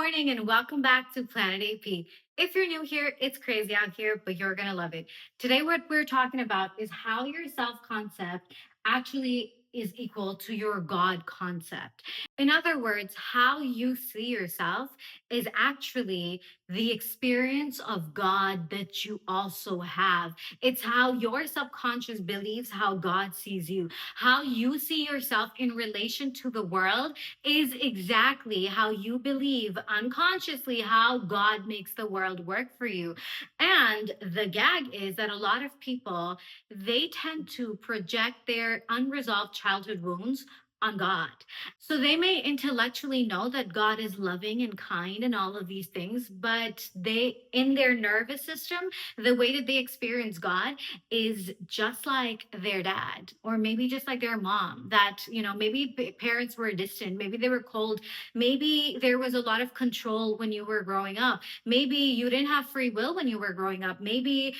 morning and welcome back to Planet AP. If you're new here, it's crazy out here, but you're going to love it. Today, what we're talking about is how your self concept actually is equal to your God concept. In other words, how you see yourself is actually the experience of God that you also have. It's how your subconscious believes how God sees you. How you see yourself in relation to the world is exactly how you believe unconsciously how God makes the world work for you. And the gag is that a lot of people, they tend to project their unresolved childhood wounds on God. So they may intellectually know that God is loving and kind and all of these things, but they, in their nervous system, the way that they experience God is just like their dad, or maybe just like their mom, that, maybe parents were distant, maybe they were cold, maybe there was a lot of control when you were growing up, maybe you didn't have free will when you were growing up, maybe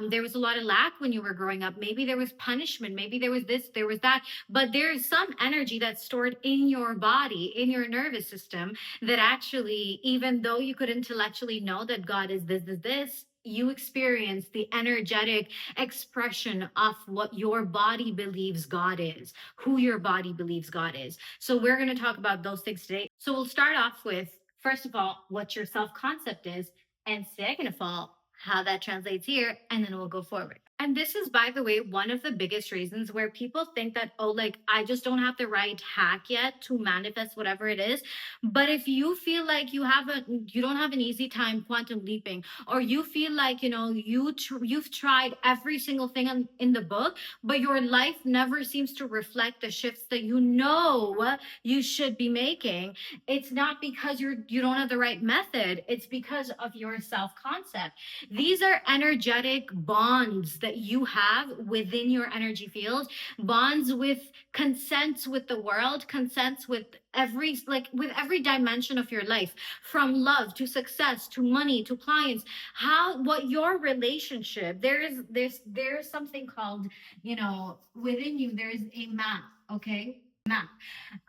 there was a lot of lack when you were growing up, maybe there was punishment, maybe there was this, there was that, but there's some energy that's stored in your body, in your nervous system, that actually, even though you could intellectually know that God is this, you experience the energetic expression of what your body believes God is, who your body believes God is. So we're going to talk about those things today. So we'll start off with, first of all, what your self concept is, and second of all, how that translates here, and then we'll go forward. And this is, by the way, one of the biggest reasons where people think that, oh, like, I just don't have the right hack yet to manifest whatever it is. But if you feel like you don't have an easy time quantum leaping, or you feel like, you've tried every single thing in the book, but your life never seems to reflect the shifts that you should be making, it's not because you don't have the right method. It's because of your self concept. These are energetic bonds that you have within your energy field, bonds with consents with the world, consents with every dimension of your life, from love to success to money to clients. What your relationship, there's something called, within you there's a map, okay? Map,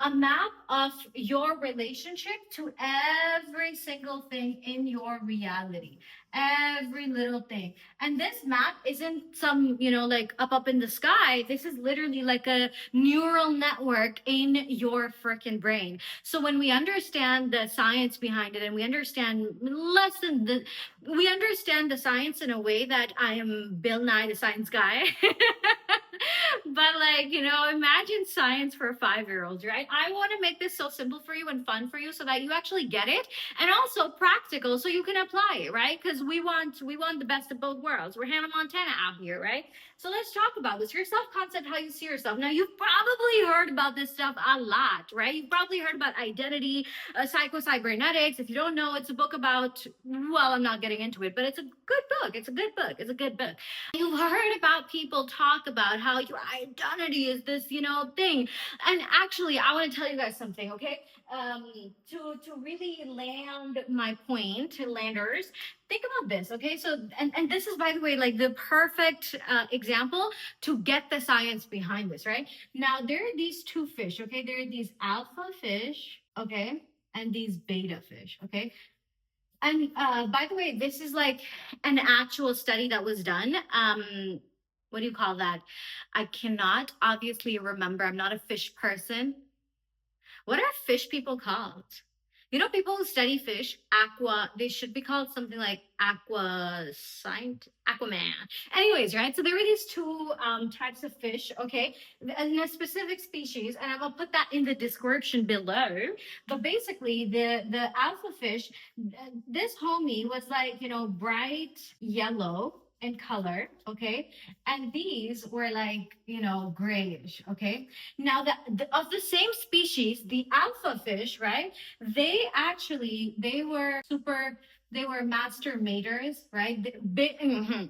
a map of your relationship to every single thing in your reality, every little thing. And this map isn't some, like up in the sky. This is literally like a neural network in your freaking brain. So when we understand the science behind it, and we understand we understand the science in a way that I am Bill Nye the Science Guy. But imagine science for 5-year-olds, right? I want to make this so simple for you and fun for you so that you actually get it, and also practical so you can apply it, right? Because we want the best of both worlds. We're Hannah Montana out here, right? So let's talk about this. Your self-concept, how you see yourself. Now, you've probably heard about this stuff a lot, right? You've probably heard about identity, psycho-cybernetics. If you don't know, it's a book about, well, I'm not getting into it, but it's a good book. It's a good book. It's a good book. You've heard about people talk about how your identity is this, thing. And actually, I want to tell you guys something, okay? To really land my point, to landers, think about this, okay? So, and this is, by the way, like the perfect example to get the science behind this, right? Now, there are these two fish, okay? There are these alpha fish, okay? And these beta fish, okay? And by the way, this is like an actual study that was done. What do you call that? I cannot obviously remember. I'm not a fish person. What are fish people called? People who study fish, they should be called something like Aquaman. Anyways, right? So there were these two types of fish, okay, in a specific species, and I will put that in the description below. But basically, the alpha fish, this homie was like, bright yellow in color, okay, and these were like, grayish, okay. Now, of the same species, the alpha fish, right, they were master maters, right?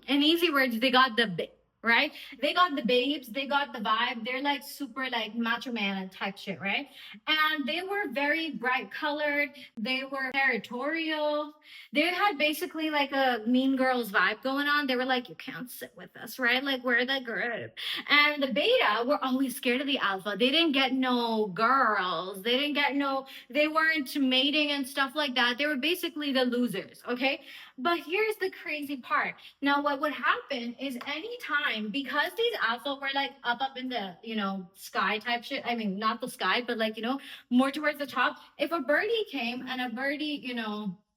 In easy words, they got the bit, right? They got the babes, they got the vibe. They're like super like macho man type shit, right? And they were very bright colored. They were territorial. They had basically like a mean girls vibe going on. They were like, you can't sit with us, right? Like we're the group. And the beta were always scared of the alpha. They didn't get no girls. They didn't get no, they weren't mating and stuff like that. They were basically the losers, okay? But here's the crazy part. Now, what would happen is anytime, because these alpha were like up in the, sky type shit. I mean, not the sky, but like, more towards the top. If a birdie came and a birdie,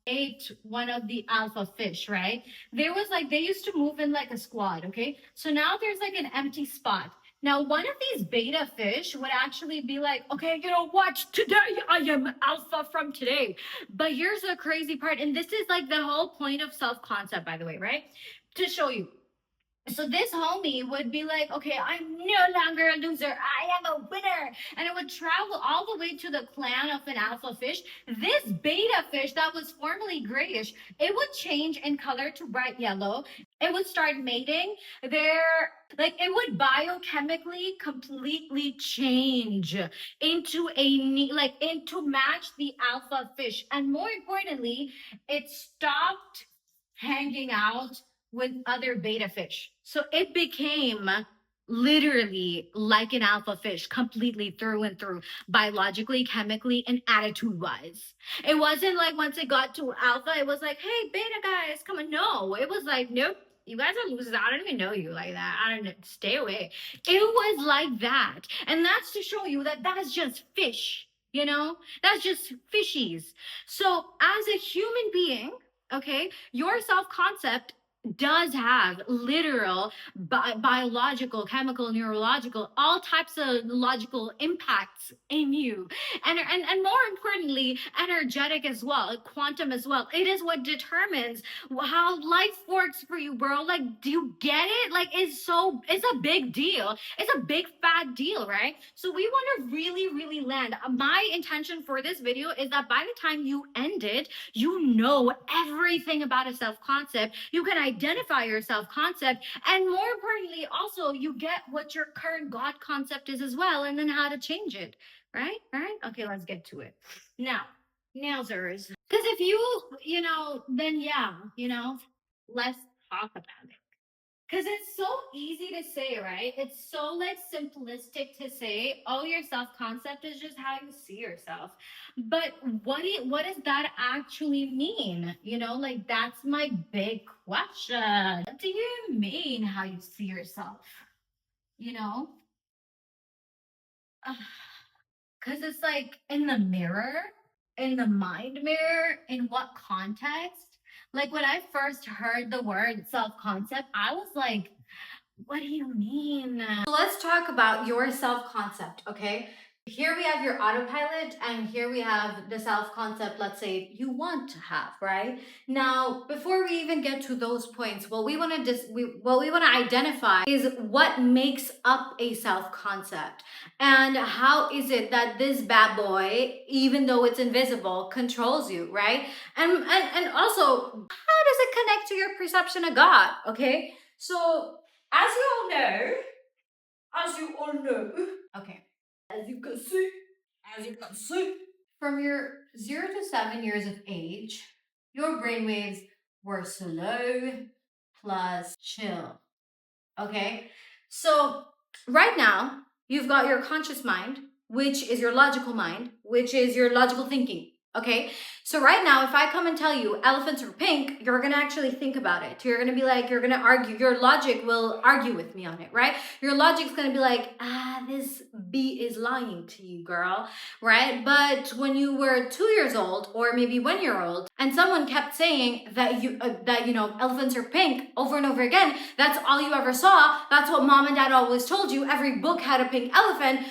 ate one of the alpha fish, right? There was like, they used to move in like a squad, okay? So now there's like an empty spot. Now, one of these beta fish would actually be like, okay, you know what? Today I am alpha from today. But here's the crazy part. And this is like the whole point of self concept, by the way, right? To show you. So this homie would be like, okay, I'm no longer a loser. I am a winner. And it would travel all the way to the clan of an alpha fish. This beta fish that was formerly grayish, it would change in color to bright yellow. It would start mating. There, like it would biochemically completely change into like into match the alpha fish. And more importantly, it stopped hanging out with other beta fish. So it became literally like an alpha fish, completely through and through, biologically, chemically, and attitude wise. It wasn't like once it got to alpha, it was like, hey, beta guys, come on. No, it was like, nope. You guys are losers. I don't even know you like that. I don't know. Stay away. It was like that. And that's to show you that that's just fish, That's just fishies. So, as a human being, okay, your self concept does have literal biological, chemical, neurological, all types of logical impacts in you, and more importantly, energetic as well, quantum as well. It is what determines how life works for you, bro. Like, do you get it? Like, it's a big deal. It's a big fat deal, right? So we want to really, really land. My intention for this video is that by the time you end it, you know everything about a self concept. You can identify your self concept. And more importantly, also, you get what your current God concept is as well, and then how to change it. Right? Right? Okay, let's get to it. Now, Zers. Because if then yeah, let's talk about it. Because it's so easy to say, right? It's so like simplistic to say, oh, your self concept is just how you see yourself. But what does that actually mean? Like that's my big question. What do you mean how you see yourself? You know? Because it's like in the mirror, in the mind mirror, in what context? Like when I first heard the word self concept, I was like, what do you mean? So let's talk about your self concept, okay? Here we have your autopilot, and here we have the self concept, let's say you want to have, right? Now, before we even get to those points, what we want to identify is what makes up a self concept, and how is it that this bad boy, even though it's invisible, controls you, right? And also, how does it connect to your perception of God, okay? So as you all know, okay, as you can see, from your 0 to 7 years of age, your brainwaves were slow plus chill. Okay, so right now, you've got your conscious mind, which is your logical mind, which is your logical thinking. Okay, so right now, if I come and tell you elephants are pink, you're gonna actually think about it. You're gonna be like, you're gonna argue. Your logic will argue with me on it, right? Your logic's gonna be like, this bee is lying to you, girl, right? But when you were 2 years old, or maybe 1 year old, and someone kept saying that elephants are pink over and over again, that's all you ever saw. That's what mom and dad always told you. Every book had a pink elephant.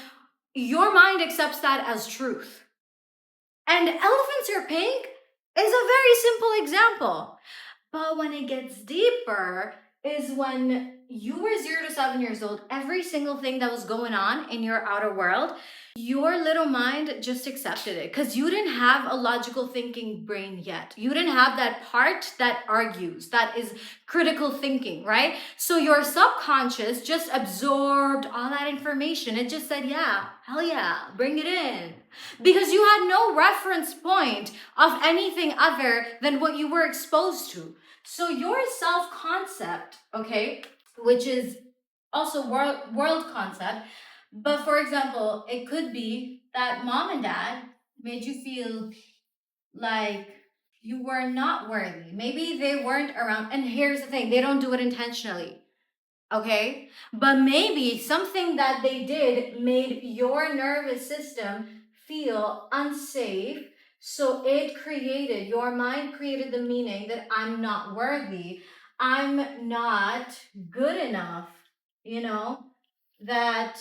Your mind accepts that as truth. And elephants are pink is a very simple example. But when it gets deeper is when you were 0 to 7 years old, every single thing that was going on in your outer world, your little mind just accepted it because you didn't have a logical thinking brain yet. You didn't have that part that argues, that is critical thinking, right? So your subconscious just absorbed all that information. It just said, yeah, hell yeah, bring it in. Because you had no reference point of anything other than what you were exposed to. So your self-concept, okay, which is also world concept, but for example, it could be that mom and dad made you feel like you were not worthy. Maybe they weren't around. And here's the thing, they don't do it intentionally. Okay? But maybe something that they did made your nervous system feel unsafe. So your mind created the meaning that I'm not worthy. I'm not good enough, you know, that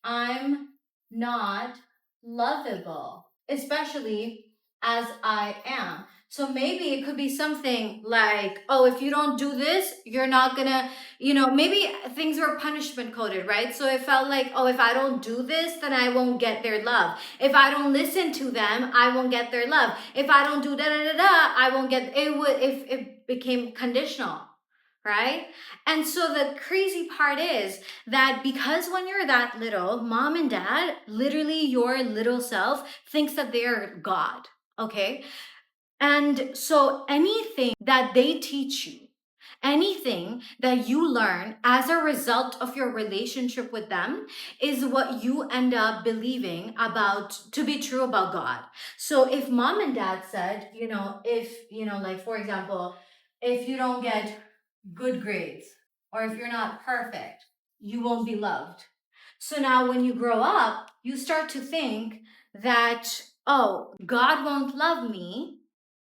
I'm not lovable, especially as I am. So maybe it could be something like, oh, if you don't do this, you're not gonna, maybe things were punishment coded, right? So it felt like, oh, if I don't do this, then I won't get their love. If I don't listen to them, I won't get their love. If I don't do da da da da, I won't get it. Would if it became conditional, right? And so the crazy part is that because when you're that little, mom and dad, literally your little self thinks that they're God, okay? And so anything that they teach you, anything that you learn as a result of your relationship with them is what you end up believing about to be true about God. So if mom and dad said, like for example, if you don't get good grades or if you're not perfect, you won't be loved. So now when you grow up, you start to think that, oh, God won't love me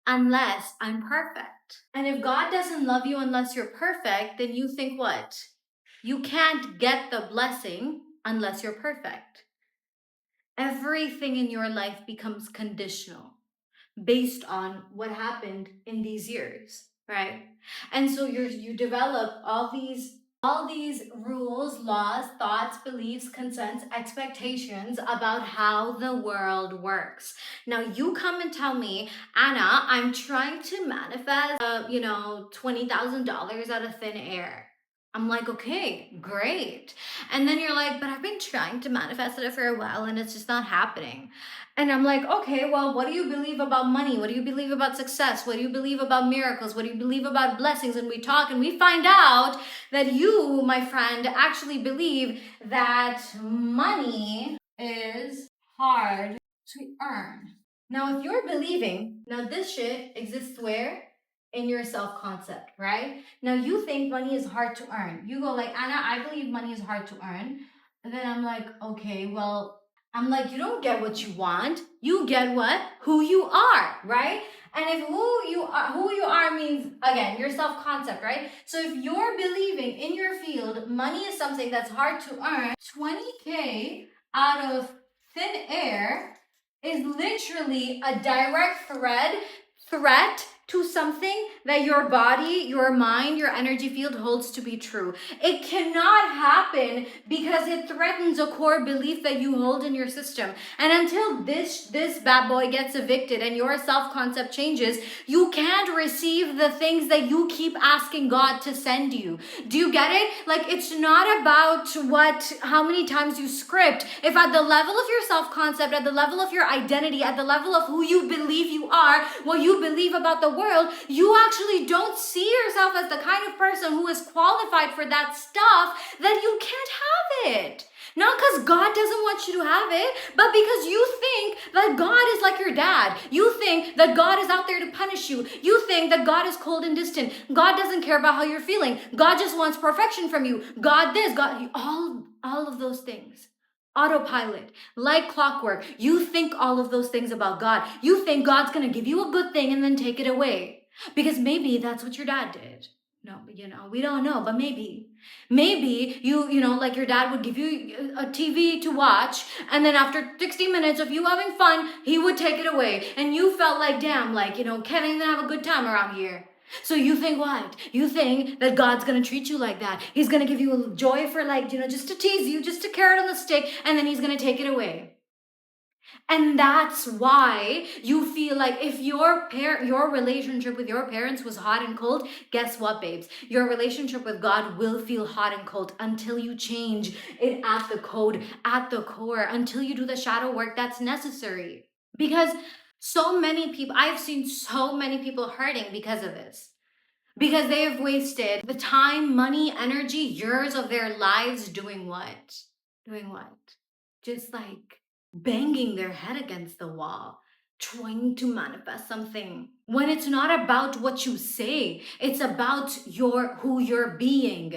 unless I'm perfect. And if God doesn't love you unless you're perfect, then you think what? You can't get the blessing unless you're perfect. Everything in your life becomes conditional based on what happened in these years, right? And so you develop all these rules, laws, thoughts, beliefs, consents, expectations about how the world works. Now you come and tell me, Anna, I'm trying to manifest, $20,000 out of thin air. I'm like, okay, great. And then you're like, but I've been trying to manifest it for a while and it's just not happening. And I'm like, okay, well, what do you believe about money? What do you believe about success? What do you believe about miracles? What do you believe about blessings? And we talk and we find out that you, my friend, actually believe that money is hard to earn. Now, if you're believing, now this shit exists where? In your self-concept, right? Now you think money is hard to earn. You go like, Anna, I believe money is hard to earn. And then I'm like, okay, well, I'm like, you don't get what you want. You get what? Who you are, right? And if who you are means, again, your self-concept, right? So if you're believing in your field, money is something that's hard to earn, 20K out of thin air is literally a direct threat to something that your body, your mind, your energy field holds to be true. It cannot happen because it threatens a core belief that you hold in your system. And until this bad boy gets evicted and your self-concept changes, you can't receive the things that you keep asking God to send you. Do you get it? Like, it's not about how many times you script. If at the level of your self-concept, at the level of your identity, at the level of who you believe you are, what you believe about the world, you actually don't see yourself as the kind of person who is qualified for that stuff, then you can't have it. Not because God doesn't want you to have it, but because you think that God is like your dad. You think that God is out there to punish you. You think that God is cold and distant. God doesn't care about how you're feeling. God just wants perfection from you. God this, God, all of those things. Autopilot, like clockwork. You think all of those things about God. You think God's going to give you a good thing and then take it away. Because maybe that's what your dad did. No, we don't know, but maybe like your dad would give you a TV to watch, and then after 60 minutes of you having fun, he would take it away. And you felt like, damn, can't even have a good time around here. So you think what? You think that God's gonna treat you like that. He's gonna give you joy for like, just to tease you, just to carrot on the stick, and then he's gonna take it away. And that's why you feel like if your relationship with your parents was hot and cold, guess what, babes? Your relationship with God will feel hot and cold until you change it at the core, until you do the shadow work that's necessary. Because so many people, I've seen so many people hurting because of this. Because they have wasted the time, money, energy, years of their lives doing what? Doing what? Just like banging their head against the wall, trying to manifest something. When it's not about what you say, it's about who you're being.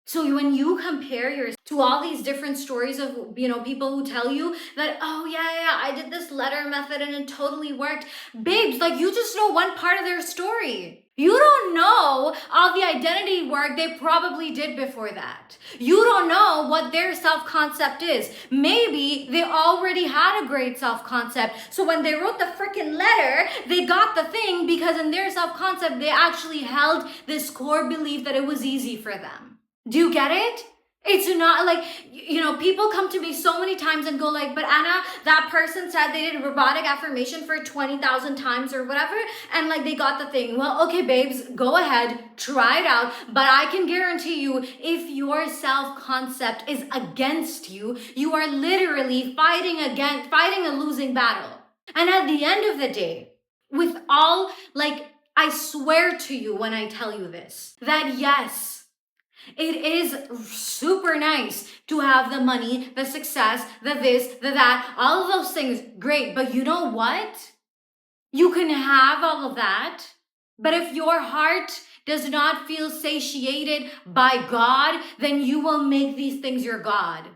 So when you compare yours to all these different stories of, people who tell you that, oh yeah, I did this letter method and it totally worked. Babes, like you just know one part of their story. You don't know all the identity work they probably did before that. You don't know what their self-concept is. Maybe they already had a great self-concept. So when they wrote the freaking letter, they got the thing because in their self-concept, they actually held this core belief that it was easy for them. Do you get it? It's not like, people come to me so many times and go like, but Anna, that person said they did robotic affirmation for 20,000 times or whatever, and like they got the thing. Well, okay, babes, go ahead, try it out. But I can guarantee you, if your self-concept is against you, you are literally fighting a losing battle. And at the end of the day, with all, like, I swear to you when I tell you this, that yes, it is super nice to have the money, the success, the this, the that, all of those things. Great. But you know what? You can have all of that. But if your heart does not feel satiated by God, then you will make these things your God.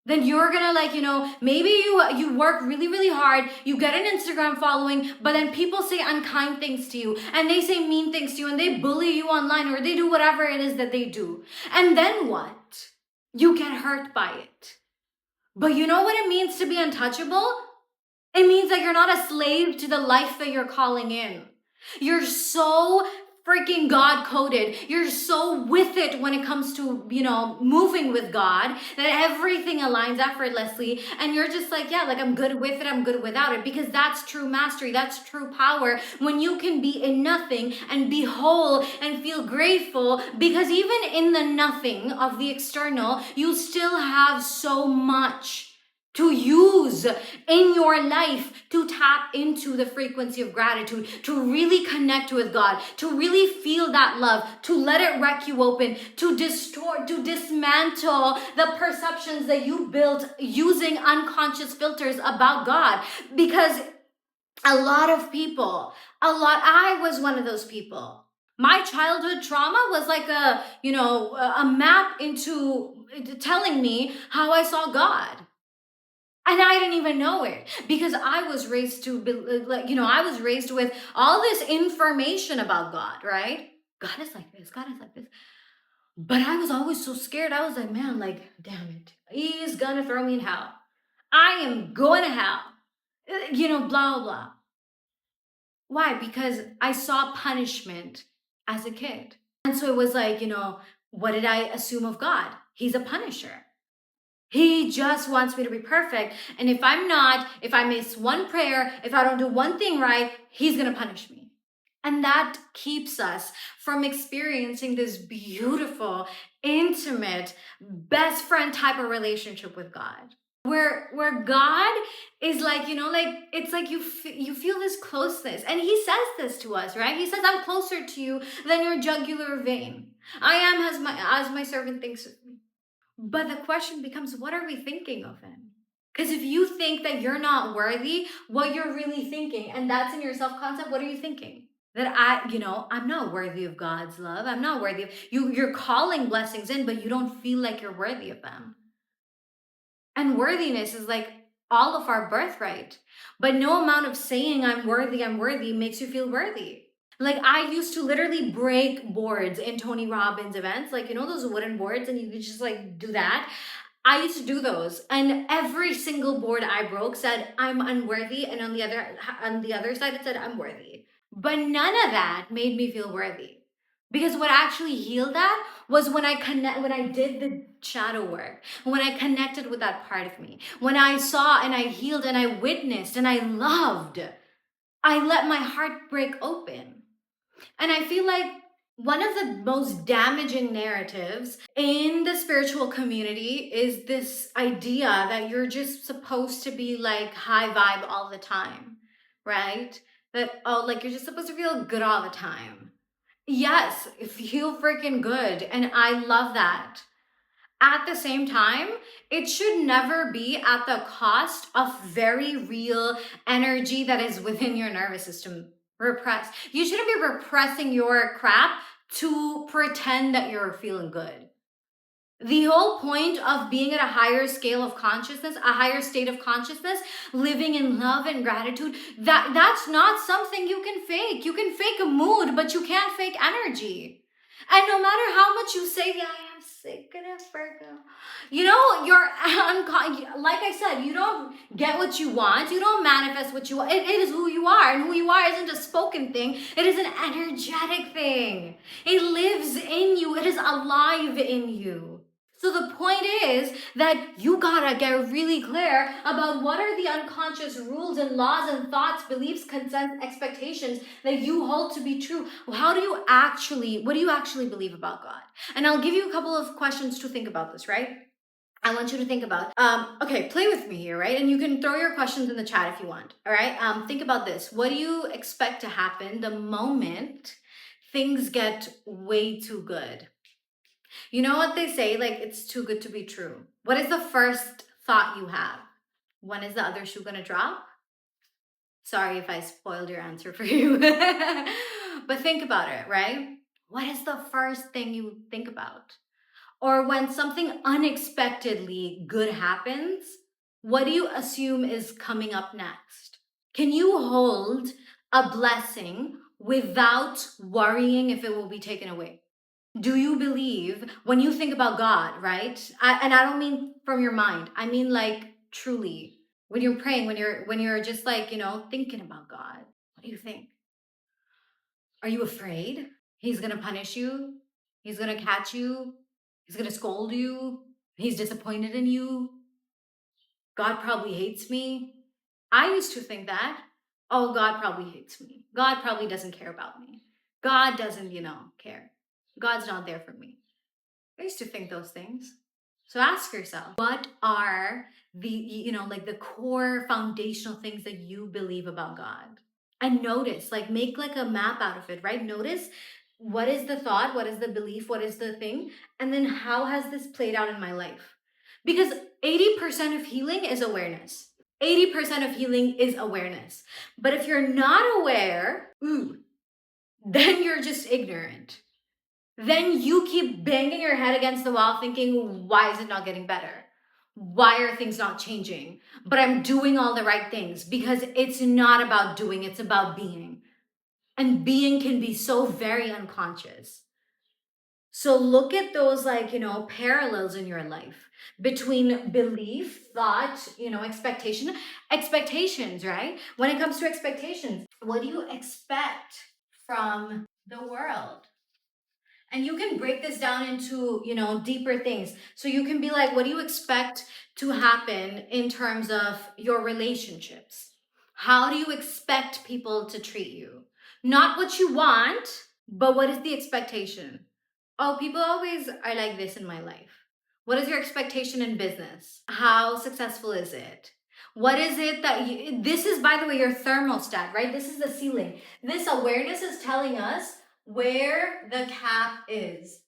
Then you're gonna maybe you work really, really hard, you get an Instagram following, but then people say unkind things to you and they say mean things to you and they bully you online or they do whatever it is that they do. And then what? You get hurt by it. But you know what it means to be untouchable? It means that you're not a slave to the life that you're calling in. You're so freaking God coded. You're so with it when it comes to, moving with God, that everything aligns effortlessly. And you're just like, yeah, like I'm good with it. I'm good without it, because that's true mastery. That's true power. When you can be in nothing and be whole and feel grateful, because even in the nothing of the external, you still have so much to use in your life to tap into the frequency of gratitude, to really connect with God, to really feel that love, to let it wreck you open, to distort, to dismantle the perceptions that you built using unconscious filters about God. Because I was one of those people. My childhood trauma was like a map into telling me how I saw God. And I didn't even know it, because I was raised I was raised with all this information about God, right? God is like this, God is like this. But I was always so scared. I was like, man, like, damn it. He's gonna throw me in hell. I am going to hell. Blah, blah, blah. Why? Because I saw punishment as a kid. And so it was like, what did I assume of God? He's a punisher. He just wants me to be perfect. And if I miss one prayer, if I don't do one thing right, he's going to punish me. And that keeps us from experiencing this beautiful, intimate, best friend type of relationship with God. Where God is like, it's like you feel this closeness. And he says this to us, right? He says, I'm closer to you than your jugular vein. I am as my servant thinks of me. But the question becomes, what are we thinking of him? Because if you think that you're not worthy, what you're really thinking, and that's in your self-concept, what are you thinking? That I'm not worthy of God's love. I'm not worthy of you're calling blessings in, but you don't feel like you're worthy of them. And worthiness is like all of our birthright. But no amount of saying I'm worthy makes you feel worthy. Like I used to literally break boards in Tony Robbins events, like, those wooden boards, and you could just like do that. I used to do those, and every single board I broke said I'm unworthy, and on the other side it said I'm worthy. But none of that made me feel worthy. Because what actually healed that was when I did the shadow work, when I connected with that part of me, when I saw and I healed and I witnessed and I loved, I let my heart break open. And I feel like one of the most damaging narratives in the spiritual community is this idea that you're just supposed to be like high vibe all the time, right? That, oh, like you're just supposed to feel good all the time. Yes, feel freaking good. And I love that. At the same time, it should never be at the cost of very real energy that is within your nervous system. Repress. You shouldn't be repressing your crap to pretend that you're feeling good. The whole point of being at a higher scale of consciousness, a higher state of consciousness, living in love and gratitude, that's not something you can fake. You can fake a mood, but you can't fake energy. And no matter how much you say, yeah, I am sick of it, Virgo. You know, like I said, you don't get what you want. You don't manifest what you want. It is who you are. And who you are isn't a spoken thing. It is an energetic thing. It lives in you. It is alive in you. So the point is that you gotta get really clear about what are the unconscious rules and laws and thoughts, beliefs, consents, expectations that you hold to be true. What do you actually believe about God? And I'll give you a couple of questions to think about this, right? I want you to think about, okay, play with me here, right? And you can throw your questions in the chat if you want, all right? Think about this. What do you expect to happen the moment things get way too good? You know what they say, like it's too good to be true. What is the first thought you have? When is the other shoe gonna drop? Sorry if I spoiled your answer for you. But think about it, right? What is the first thing you think about? Or when something unexpectedly good happens, what do you assume is coming up next? Can you hold a blessing without worrying if it will be taken away? Do you believe when you think about God, right? And I don't mean from your mind. I mean like truly. When you're praying, when you're just like, thinking about God, what do you think? Are you afraid he's going to punish you? He's going to catch you? He's going to scold you? He's disappointed in you? God probably hates me. I used to think that. Oh, God probably hates me. God probably doesn't care about me. God doesn't, care. God's not there for me. I used to think those things. So ask yourself, what are like the core foundational things that you believe about God? And notice, like make like a map out of it, right? Notice what is the thought, what is the belief, what is the thing, and then how has this played out in my life? Because 80% of healing is awareness. 80% of healing is awareness. But if you're not aware, then you're just ignorant. Then you keep banging your head against the wall thinking, why is it not getting better? Why are things not changing? But I'm doing all the right things, because it's not about doing, it's about being. And being can be so very unconscious. So look at those parallels in your life between belief, thought, expectations, right? When it comes to expectations, what do you expect from the world? And you can break this down into, deeper things. So you can be like, what do you expect to happen in terms of your relationships? How do you expect people to treat you? Not what you want, but what is the expectation? Oh, people always are like this in my life. What is your expectation in business? How successful is it? What is it that this is, by the way, your thermostat, right? This is the ceiling. This awareness is telling us where the cap is.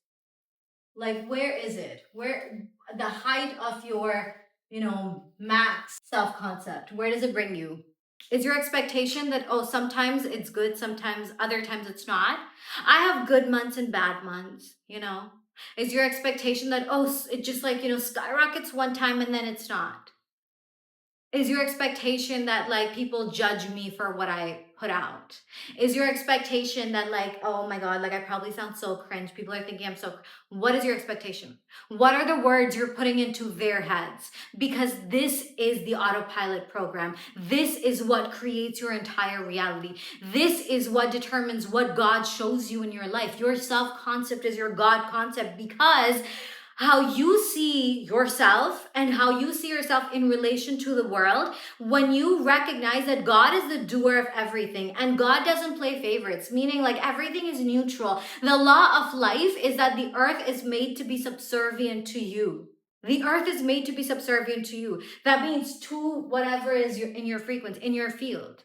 Like, where is it? Where the height of your, max self-concept, where does it bring you? Is your expectation that, oh, sometimes it's good, sometimes other times it's not? I have good months and bad months, Is your expectation that, oh, it just skyrockets one time and then it's not? Is your expectation that like people judge me for what I put out? Is your expectation that like, oh my God, like I probably sound so cringe. People are thinking I'm so, what is your expectation? What are the words you're putting into their heads? Because this is the autopilot program. This is what creates your entire reality. This is what determines what God shows you in your life. Your self-concept is your God concept, because how you see yourself and how you see yourself in relation to the world, when you recognize that God is the doer of everything and God doesn't play favorites, meaning like everything is neutral. The law of life is that the earth is made to be subservient to you. The earth is made to be subservient to you. That means to whatever is in your frequency, in your field.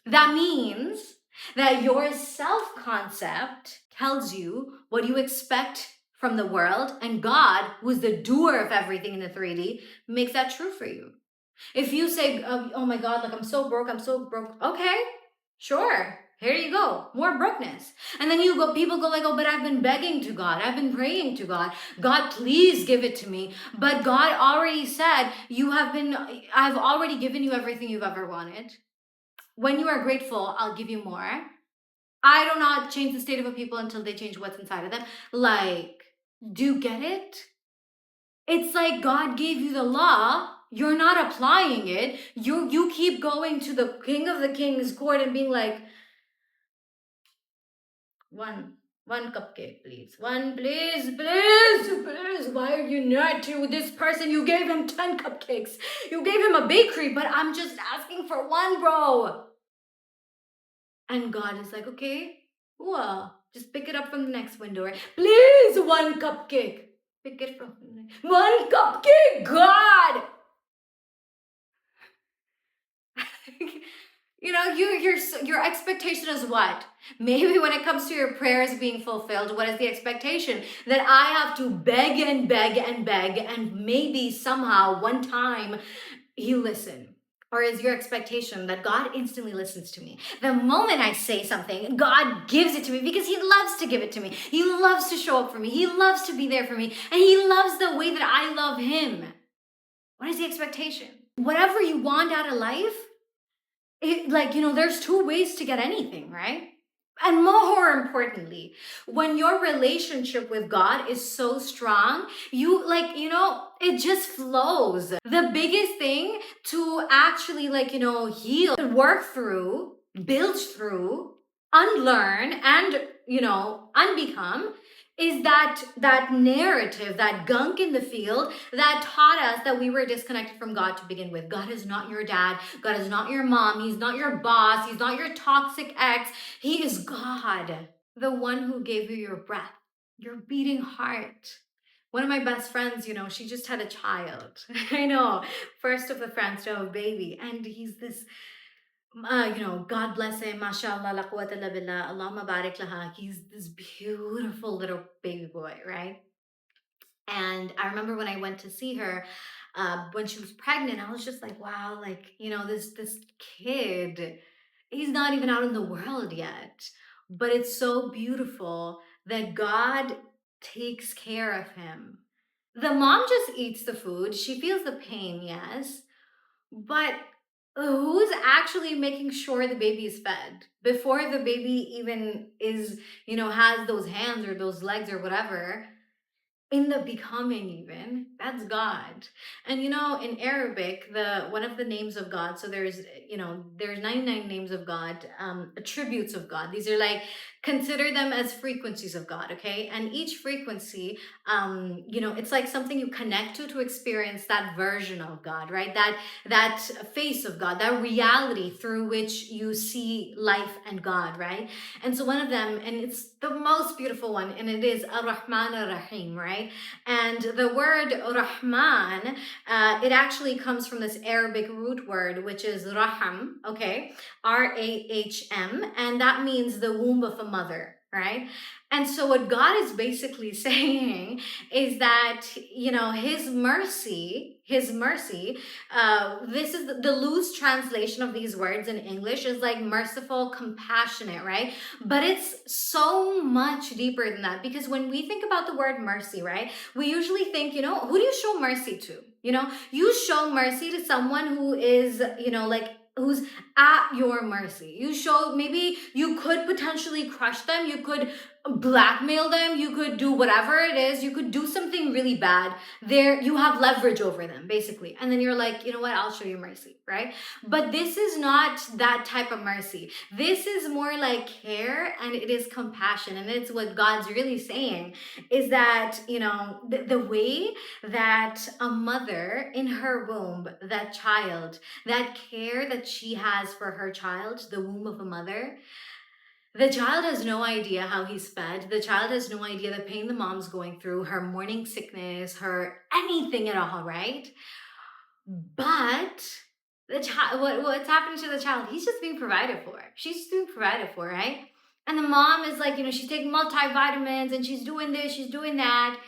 That means that your self-concept tells you what you expect from the world, and God, who is the doer of everything in the 3D, makes that true for you. If you say, oh my God, like I'm so broke, okay, sure, here you go, more brokenness. And then people go like, oh, but I've been begging to God, I've been praying to God, God, please give it to me. But God already said, I've already given you everything you've ever wanted. When you are grateful, I'll give you more. I do not change the state of a people until they change what's inside of them. Like, do you get it? It's like God gave you the law. You're not applying it. You keep going to the King of the King's court and being like, one cupcake, please. One, please. Why are you not to this person? You gave him 10 cupcakes. You gave him a bakery, but I'm just asking for one, bro. And God is like, okay, well, just pick it up from the next window. Right? Please, one cupcake. Pick it from the next. One cupcake, God. You know, your expectation is what? Maybe when it comes to your prayers being fulfilled, what is the expectation? That I have to beg and beg and beg, and maybe somehow one time you listen. Or is your expectation that God instantly listens to me? The moment I say something, God gives it to me because He loves to give it to me. He loves to show up for me. He loves to be there for me. And He loves the way that I love Him. What is the expectation? Whatever you want out of life, there's two ways to get anything, right? And more importantly, when your relationship with God is so strong, it just flows. The biggest thing to actually, heal, work through, build through, unlearn, and, unbecome is that narrative, that gunk in the field that taught us that we were disconnected from God to begin with. God is not your dad. God is not your mom. He's not your boss. He's not your toxic ex. He is God, the one who gave you your breath, your beating heart. One of my best friends, she just had a child. I know, first of the friends to have a baby. And he's this God bless him, mashallah, la quwwata illa billah, Allahumma barik laha. He's this beautiful little baby boy, right? And I remember when I went to see her, when she was pregnant, I was just like, wow, this kid, he's not even out in the world yet. But it's so beautiful that God takes care of him. The mom just eats the food. She feels the pain, yes. But who's actually making sure the baby is fed before the baby even has those hands or those legs or whatever? In the becoming, even that's God. And in Arabic, the one of the names of God, so there's 99 names of God, attributes of God. These are like, consider them as frequencies of God, okay? And each frequency, it's like something you connect to experience that version of God, right? That face of God, that reality through which you see life and God, right? And so one of them, and it's the most beautiful one, and it is Ar-Rahman Ar-Rahim, right? And the word Rahman, it actually comes from this Arabic root word, which is Raham, okay? R-A-H-M, and that means the womb of a mother, right? And so what God is basically saying is that, His mercy, this is the loose translation of these words in English is like merciful, compassionate, right? But it's so much deeper than that, because when we think about the word mercy, right, we usually think, who do you show mercy to? You show mercy to someone who is, like, who's at your mercy. You show, maybe you could potentially crush them, you could blackmail them, you could do whatever it is, you could do something really bad. There, you have leverage over them, basically. And then you're like, you know what, I'll show you mercy, right? But this is not that type of mercy. This is more like care, and it is compassion. And it's what God's really saying, is that, the way that a mother in her womb, that child, that care that she has for her child, the womb of a mother, the child has no idea how he's fed. The child has no idea the pain the mom's going through, her morning sickness, her anything at all, right? But the child, what's happening to the child? He's just being provided for. She's just being provided for, right? And the mom is like, she's taking multivitamins and she's doing this, she's doing that,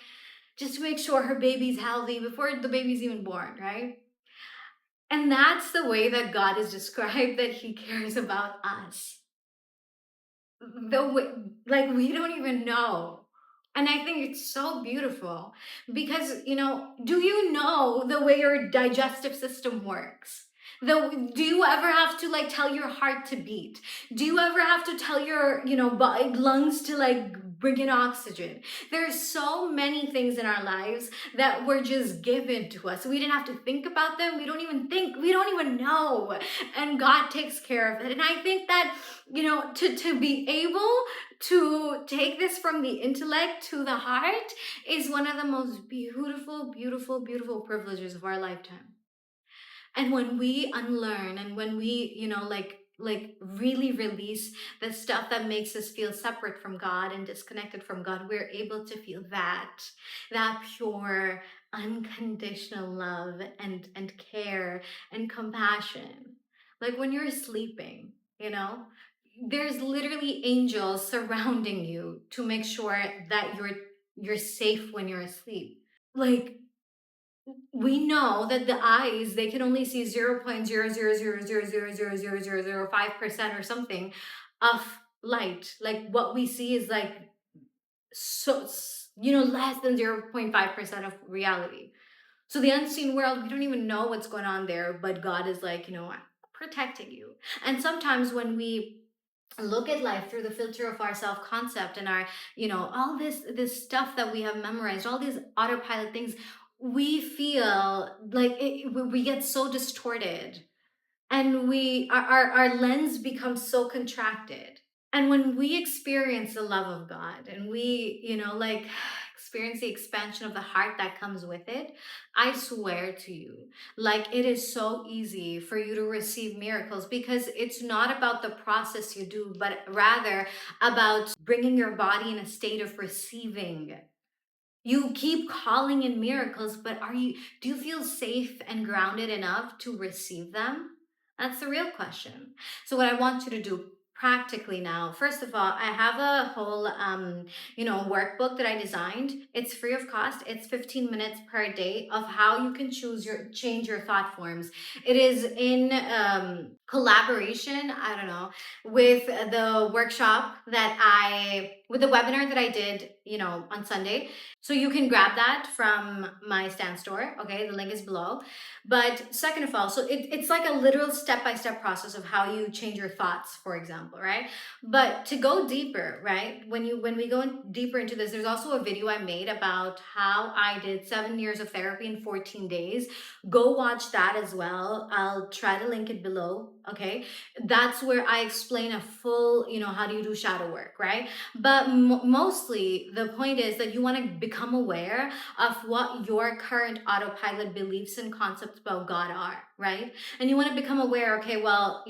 just to make sure her baby's healthy before the baby's even born, right? And that's the way that God is described, that he cares about us. The way, like, we don't even know. And I think it's so beautiful because, do you know the way your digestive system works? Do you ever have to, like, tell your heart to beat? Do you ever have to tell your, lungs to, like, bring in oxygen? There's so many things in our lives that were just given to us. We didn't have to think about them. We don't even know. And God takes care of it. And I think that, to be able to take this from the intellect to the heart is one of the most beautiful, beautiful, beautiful privileges of our lifetime. And when we unlearn, and when we, like really release the stuff that makes us feel separate from God and disconnected from God, we're able to feel that pure, unconditional love and care and compassion. Like when you're sleeping, there's literally angels surrounding you to make sure that you're safe when you're asleep. Like, we know that the eyes, they can only see 0.000000005% or something of light. Like what we see is like, so, less than 0.5% of reality. So the unseen world, we don't even know what's going on there, but God is like, protecting you. And sometimes when we look at life through the filter of our self-concept and our, all this stuff that we have memorized, all these autopilot things, we feel like we get so distorted, and our lens becomes so contracted. And when we experience the love of God, and we, like, experience the expansion of the heart that comes with it, I swear to you, like, it is so easy for you to receive miracles, because it's not about the process you do, but rather about bringing your body in a state of receiving. You keep calling in miracles, but do you feel safe and grounded enough to receive them? That's the real question. So what I want you to do practically now, first of all, I have a whole workbook that I designed. It's free of cost. It's 15 minutes per day of how you can change your thought forms. It is in collaboration, I don't know, with the workshop with the webinar that I did, on Sunday. So you can grab that from my Stan store. Okay, the link is below. But second of all, so it's like a literal step-by-step process of how you change your thoughts, for example, right? But to go deeper, right? When we go deeper into this, there's also a video I made about how I did 7 years of therapy in 14 days. Go watch that as well. I'll try to link it below. Okay, that's where I explain a full, how do you do shadow work, right? But mostly the point is that you want to become aware of what your current autopilot beliefs and concepts about God are, right? And you want to become aware, okay, well,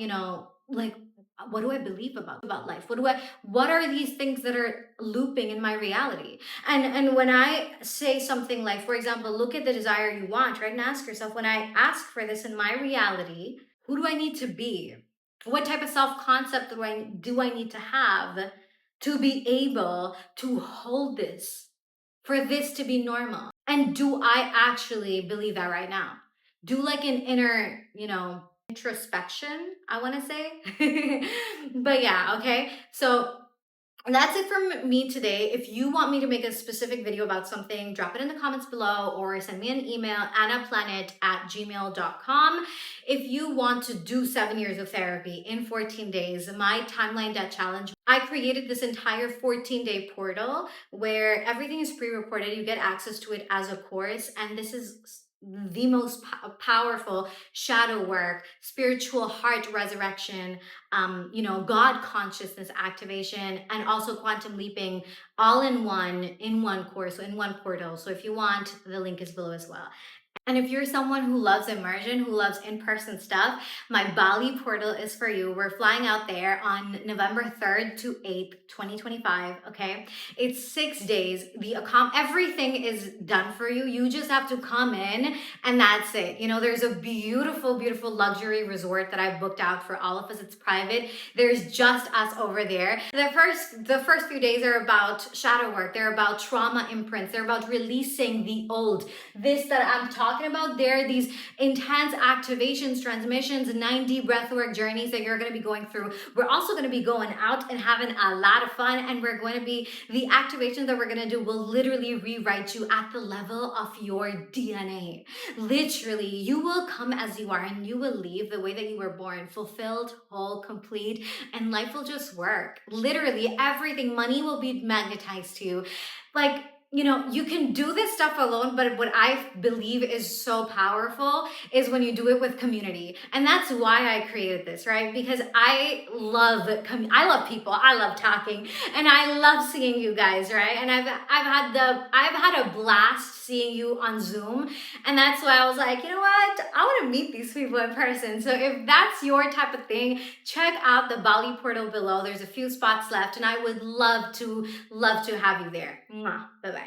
like, what do I believe about life? What are these things that are looping in my reality? And when I say something like, for example, look at the desire you want, right? And ask yourself, when I ask for this in my reality, who do I need to be? What type of self-concept do I need to have to be able to hold this, for this to be normal? And do I actually believe that right now? Do like an inner, introspection, I want to say. But yeah, okay. So And that's it from me today. If you want me to make a specific video about something, drop it in the comments below or send me an email, annaplanet@gmail.com. If you want to do 7 years of therapy in 14 days, my timeline debt challenge, I created this entire 14-day portal where everything is pre-recorded. You get access to it as a course. And this is the most powerful shadow work, spiritual heart resurrection, God consciousness activation, and also quantum leaping, all in one course, in one portal. So if you want, the link is below as well. And if you're someone who loves immersion, who loves in-person stuff, my Bali portal is for you. We're flying out there on November 3rd to 8th, 2025, okay? It's 6 days. Everything is done for you. You just have to come in and that's it. There's a beautiful, beautiful luxury resort that I've booked out for all of us. It's private. There's just us over there. The first few days are about shadow work. They're about trauma imprints. They're about releasing the old. This that I'm talking about, there are these intense activations, transmissions, 9D breathwork journeys that you're going to be going through. We're also going to be going out and having a lot of fun, and the activations that we're going to do will literally rewrite you at the level of your DNA. Literally, you will come as you are and you will leave the way that you were born, fulfilled, whole, complete, and life will just work. Literally, everything, money will be magnetized to you. Like, you can do this stuff alone, but what I believe is so powerful is when you do it with community. And that's why I created this, right? Because I love people, I love talking, and I love seeing you guys, right? And I've had a blast seeing you on Zoom. And that's why I was like, you know what? I want to meet these people in person. So if that's your type of thing, check out the Bali portal below. There's a few spots left, and I would love to have you there. Bye bye.